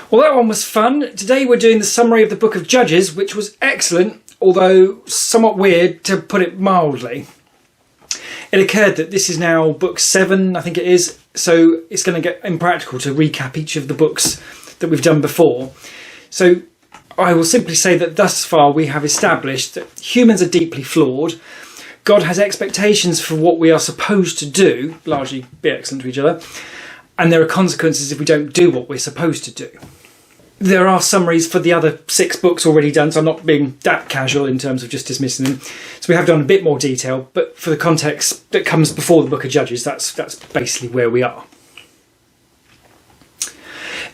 Well, that one was fun. Today we're doing the summary of the Book of Judges, which was excellent, although somewhat weird, to put it mildly. It occurred that this is now book 7, I think it is, so it's going to get impractical to recap each of the books that we've done before. So I will simply say that thus far we have established that humans are deeply flawed. God has expectations for what we are supposed to do, largely be excellent to each other, and there are consequences if we don't do what we're supposed to do. There are summaries for the other 6 books already done, so I'm not being that casual in terms of just dismissing them. So we have done a bit more detail, but for the context that comes before the Book of Judges, that's basically where we are.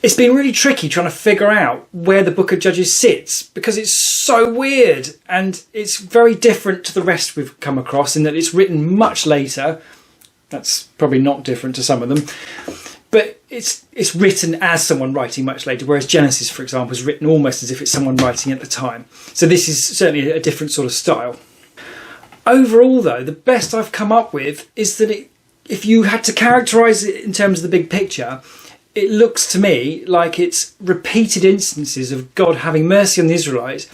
It's been really tricky trying to figure out where the Book of Judges sits, because it's so weird and it's very different to the rest we've come across in that it's written much later. That's probably not different to some of them. But it's written as someone writing much later, whereas Genesis, for example, is written almost as if it's someone writing at the time. So this is certainly a different sort of style. Overall, though, the best I've come up with is that if you had to characterise it in terms of the big picture, it looks to me like it's repeated instances of God having mercy on the Israelites,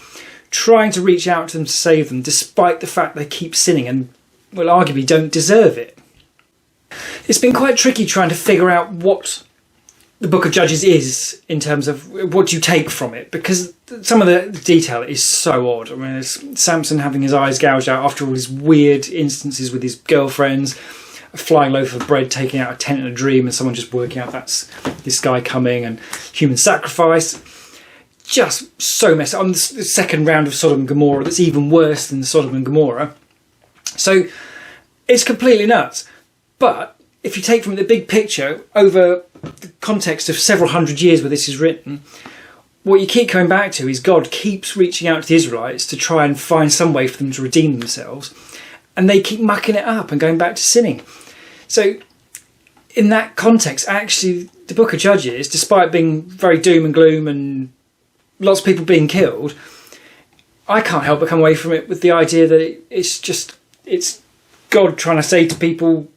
trying to reach out to them to save them, despite the fact they keep sinning and, well, arguably don't deserve it. It's been quite tricky trying to figure out what the Book of Judges is in terms of what you take from it, because some of the detail is so odd. I mean, there's Samson having his eyes gouged out after all these weird instances with his girlfriends, a flying loaf of bread taking out a tent in a dream and someone just working out that's this guy coming, and human sacrifice. Just so messy. On the second round of Sodom and Gomorrah, that's even worse than Sodom and Gomorrah. So it's completely nuts. But if you take from the big picture over the context of several hundred years where this is written, what you keep coming back to is God keeps reaching out to the Israelites to try and find some way for them to redeem themselves, and they keep mucking it up and going back to sinning. So in that context, actually, the Book of Judges, despite being very doom and gloom and lots of people being killed, I can't help but come away from it with the idea that it's God trying to say to people,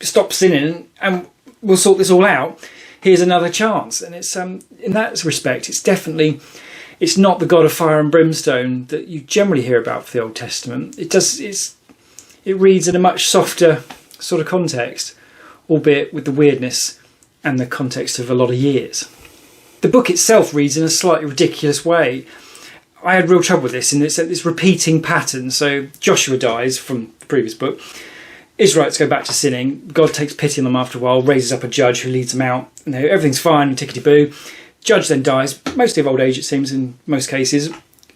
stop sinning and we'll sort this all out. Here's another chance. And it's in that respect, it's not the God of fire and brimstone that you generally hear about for the Old Testament. It reads in a much softer sort of context, albeit with the weirdness and the context of a lot of years. The book itself reads in a slightly ridiculous way. I had real trouble with this, and it's this repeating pattern. So Joshua dies from the previous book. Israelites go back to sinning. God takes pity on them after a while, raises up a judge who leads them out. You know, everything's fine, tickety-boo. Judge then dies, mostly of old age it seems in most cases.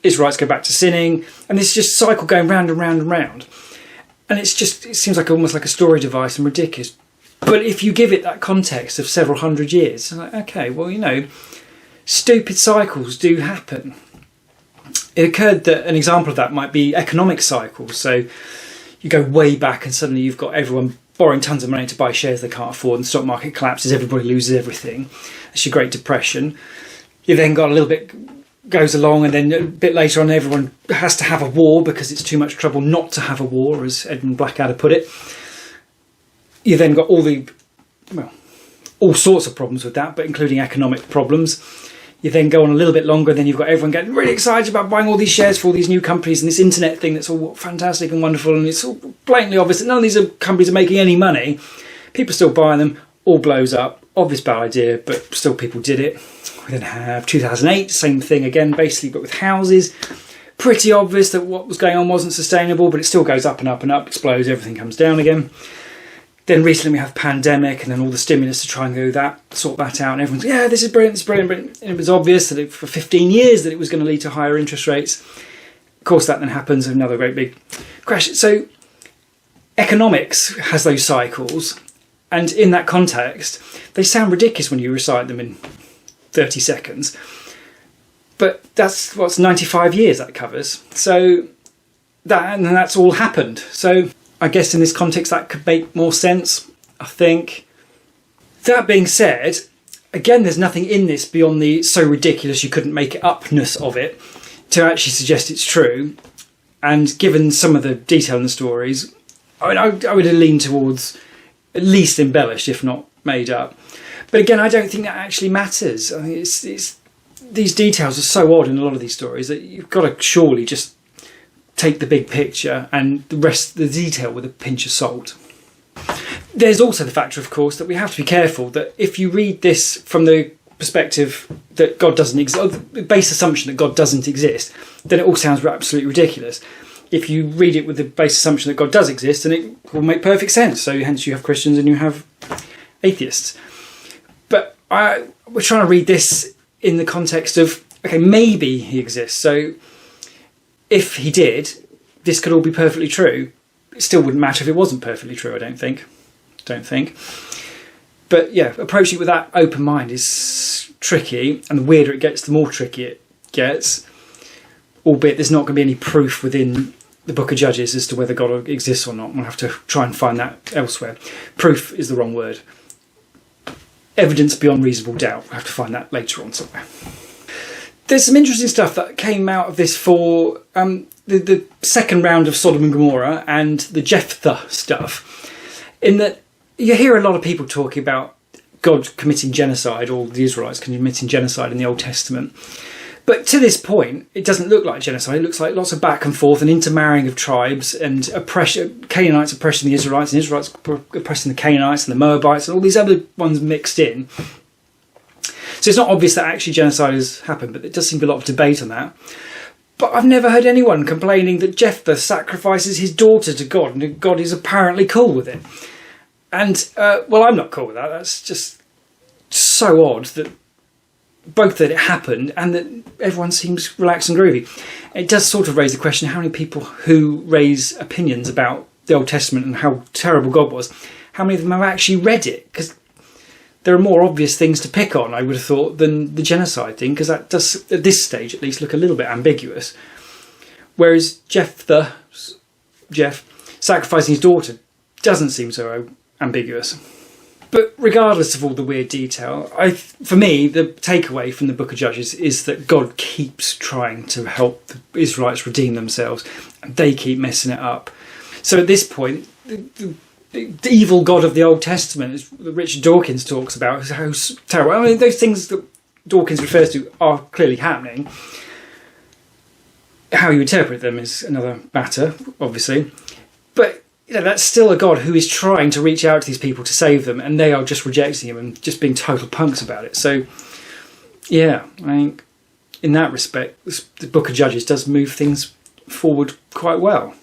Israelites go back to sinning, and this just cycle going round and round and round. And it seems like almost like a story device and ridiculous. But if you give it that context of several hundred years, it's like, okay, well, you know, stupid cycles do happen. It occurred that an example of that might be economic cycles. So you go way back and suddenly you've got everyone borrowing tons of money to buy shares they can't afford, and the stock market collapses, everybody loses everything. That's your Great Depression. You then got a little bit goes along, and then a bit later on everyone has to have a war because it's too much trouble not to have a war, as Edmund Blackadder put it. You then got all sorts of problems with that, but including economic problems. You then go on a little bit longer, and then you've got everyone getting really excited about buying all these shares for all these new companies and this internet thing that's all fantastic and wonderful, and it's all blatantly obvious that none of these companies are making any money. People still buying them, all blows up. Obvious bad idea, but still people did it. We then have 2008, same thing again, basically, but with houses. Pretty obvious that what was going on wasn't sustainable, but it still goes up and up and up, explodes, everything comes down again. Then recently we have pandemic, and then all the stimulus to try and sort that out, and everyone's, yeah, this is brilliant, it's brilliant. And it was obvious that for 15 years that it was going to lead to higher interest rates. Of course, that then happens, another great big crash. So economics has those cycles, and in that context, they sound ridiculous when you recite them in 30 seconds. But that's 95 years that covers. So that's all happened. So I guess in this context that could make more sense, I think. That being said, again, there's nothing in this beyond the so ridiculous you couldn't make it upness of it to actually suggest it's true. And given some of the detail in the stories, I would lean towards at least embellished, if not made up. But again, I don't think that actually matters. I think these details are so odd in a lot of these stories that you've got to surely just take the big picture and the rest, the detail, with a pinch of salt. There's also the factor, of course, that we have to be careful that if you read this from the perspective that God doesn't exist, the base assumption that God doesn't exist, then it all sounds absolutely ridiculous. If you read it with the base assumption that God does exist, then it will make perfect sense. So hence you have Christians and you have atheists. But we're trying to read this in the context of, okay, maybe he exists. So if he did, this could all be perfectly true. It still wouldn't matter if it wasn't perfectly true, I don't think. But yeah, approaching it with that open mind is tricky, and the weirder it gets, the more tricky it gets. Albeit there's not going to be any proof within the Book of Judges as to whether God exists or not. We'll have to try and find that elsewhere. Proof is the wrong word. Evidence beyond reasonable doubt. We'll have to find that later on somewhere. There's some interesting stuff that came out of this for the second round of Sodom and Gomorrah and the Jephthah stuff, in that you hear a lot of people talking about God committing genocide, or the Israelites committing genocide in the Old Testament. But to this point, it doesn't look like genocide. It looks like lots of back and forth and intermarrying of tribes and oppression. Canaanites oppressing the Israelites, and Israelites oppressing the Canaanites and the Moabites and all these other ones mixed in. So it's not obvious that actually genocide has happened, but there does seem to be a lot of debate on that. But I've never heard anyone complaining that Jephthah sacrifices his daughter to God, and God is apparently cool with it. And, well, I'm not cool with that. That's just so odd that both that it happened and that everyone seems relaxed and groovy. It does sort of raise the question, how many people who raise opinions about the Old Testament and how terrible God was, how many of them have actually read it? Because there are more obvious things to pick on, I would have thought, than the genocide thing, because that does, at this stage at least, look a little bit ambiguous. Whereas Jeff sacrificing his daughter doesn't seem so ambiguous. But regardless of all the weird detail, for me, the takeaway from the Book of Judges is that God keeps trying to help the Israelites redeem themselves, and they keep messing it up. So at this point, the evil God of the Old Testament, as Richard Dawkins talks about, is how terrible. I mean, those things that Dawkins refers to are clearly happening. How you interpret them is another matter, obviously. But that's still a God who is trying to reach out to these people to save them, and they are just rejecting him and just being total punks about it. So, yeah, I think in that respect, the Book of Judges does move things forward quite well.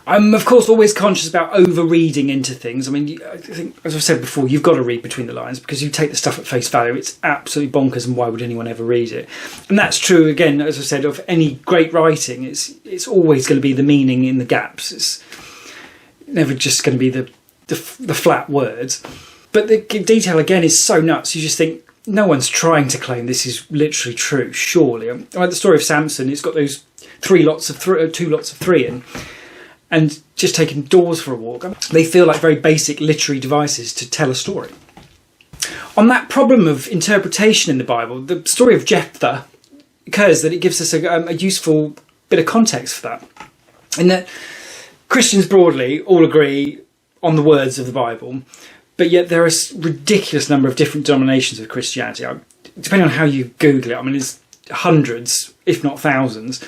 I'm, of course, always conscious about over-reading into things. I mean, I think, as I've said before, you've got to read between the lines, because you take the stuff at face value. It's absolutely bonkers, and why would anyone ever read it? And that's true, again, as I said, of any great writing. It's always going to be the meaning in the gaps. It's never just going to be the flat words. But the detail, again, is so nuts. You just think, no one's trying to claim this is literally true, surely. Like the story of Samson, it's got those two lots of three in. And just taking doors for a walk. They feel like very basic literary devices to tell a story. On that problem of interpretation in the Bible, the story of Jephthah occurs that it gives us a useful bit of context for that. In that Christians broadly all agree on the words of the Bible, but yet there are a ridiculous number of different denominations of Christianity. Depending on how you Google it, I mean, there's hundreds, if not thousands,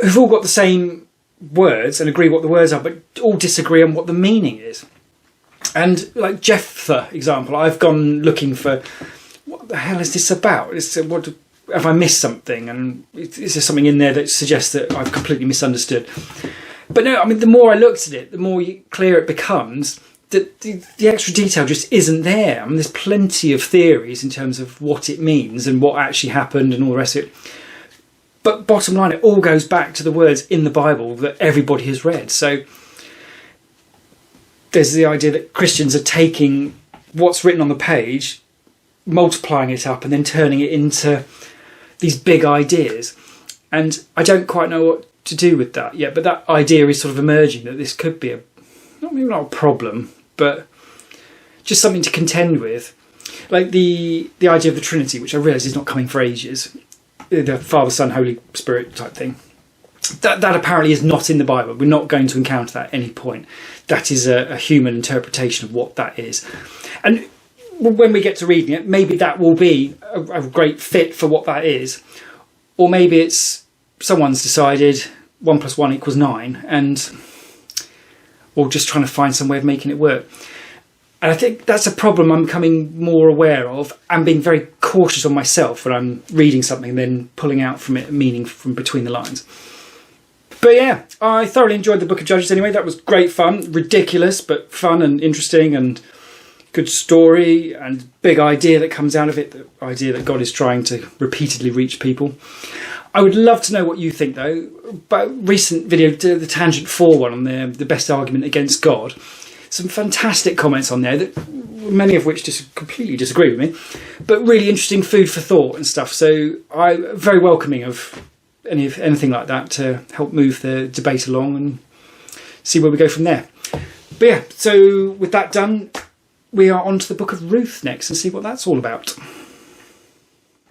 who've all got the same words and agree what the words are, but all disagree on what the meaning is. And like Jephthah example, I've gone looking for, what the hell is this about? What have I missed something? And is there something in there that suggests that I've completely misunderstood? But no, I mean, the more I looked at it, the more clear it becomes that the extra detail just isn't there. I mean, there's plenty of theories in terms of what it means and what actually happened and all the rest of it. But bottom line, it all goes back to the words in the Bible that everybody has read. So there's the idea that Christians are taking what's written on the page, multiplying it up, and then turning it into these big ideas. And I don't quite know what to do with that yet, but that idea is sort of emerging, that this could be maybe not a problem, but just something to contend with. Like the idea of the Trinity, which I realise is not coming for ages. The Father, Son, Holy Spirit type thing. That apparently is not in the Bible. We're not going to encounter that at any point. That is a human interpretation of what that is. And when we get to reading it, maybe that will be a great fit for what that is. Or maybe it's someone's decided 1 + 1 = 9, and or just trying to find some way of making it work. And I think that's a problem I'm becoming more aware of, and being very cautious on myself when I'm reading something and then pulling out from it meaning from between the lines. But yeah, I thoroughly enjoyed the Book of Judges anyway. That was great fun. Ridiculous, but fun and interesting, and good story and big idea that comes out of it. The idea that God is trying to repeatedly reach people. I would love to know what you think, though. But recent video, the Tangent 4 one on the best argument against God. Some fantastic comments on there, that many of which just completely disagree with me. But really interesting food for thought and stuff. So I'm very welcoming of anything like that to help move the debate along and see where we go from there. But yeah, so with that done, we are on to the Book of Ruth next and see what that's all about.